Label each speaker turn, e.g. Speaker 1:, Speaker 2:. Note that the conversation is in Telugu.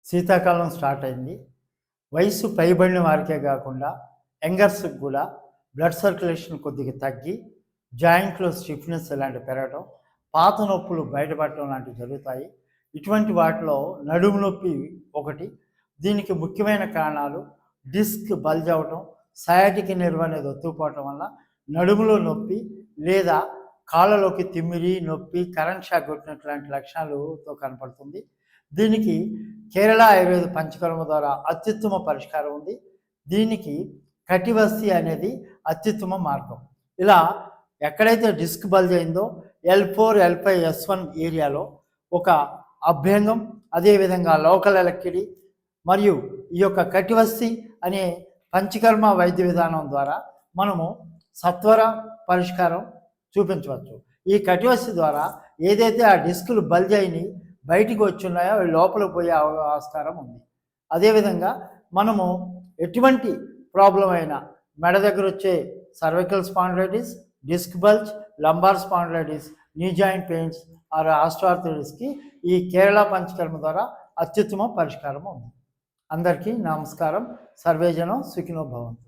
Speaker 1: శీతాకాలం స్టార్ట్ అయింది. వయసు పైబడిన వారికే కాకుండా యంగర్స్‌కి కూడా బ్లడ్ సర్క్యులేషన్ కొద్దిగా తగ్గి, జాయింట్‌లో స్టిఫ్‌నెస్ ఇలాంటివి పెరగడం, పాత నొప్పులు బయటపడటం లాంటివి జరుగుతాయి. ఇటువంటి వాటిలో నడుము నొప్పి ఒకటి. దీనికి ముఖ్యమైన కారణాలు డిస్క్ బల్జ్ అవ్వటం, సయాటిక్ నెర్వ్ అనేది ఒత్తుకుపోవటం వల్ల నడుములో నొప్పి లేదా కాళ్ళలోకి తిమ్మిరి, నొప్పి, కరెంట్ షాక్ కొట్టినట్టు లాంటి లక్షణాలతో కనపడుతుంది. దీనికి కేరళ ఆయుర్వేద పంచకర్మ ద్వారా అత్యుత్తమ పరిష్కారం ఉంది. దీనికి కటివస్తి అనేది అత్యుత్తమ మార్గం. ఇలా ఎక్కడైతే డిస్క్ బల్జ్ అయిందో L4, L5, S1 ఏరియాలో ఒక అభ్యంగం, అదేవిధంగా లోకల్ ఎలక్కిడి మరియు ఈ యొక్క కటివస్తి అనే పంచకర్మ వైద్య విధానం ద్వారా మనము సత్వర పరిష్కారం చూపించవచ్చు. ఈ కటివస్తి ద్వారా ఏదైతే ఆ డిస్కులు బల్జ్ అయినాయి బయటికి వచ్చున్నాయో అవి లోపలికి పోయే ఆస్కారం ఉంది. అదేవిధంగా మనము ఎటువంటి ప్రాబ్లం అయినా మెడ దగ్గర వచ్చే cervical spondylitis, disc bulge, lumbar spondylitis, knee joint pains or ఆస్టియోఆర్థరైటిస్కి ఈ కేరళ పంచకర్మ ద్వారా అత్యుత్తమ పరిష్కారం ఉంది. అందరికీ నమస్కారం. సర్వేజనం సుఖినో భవంతు.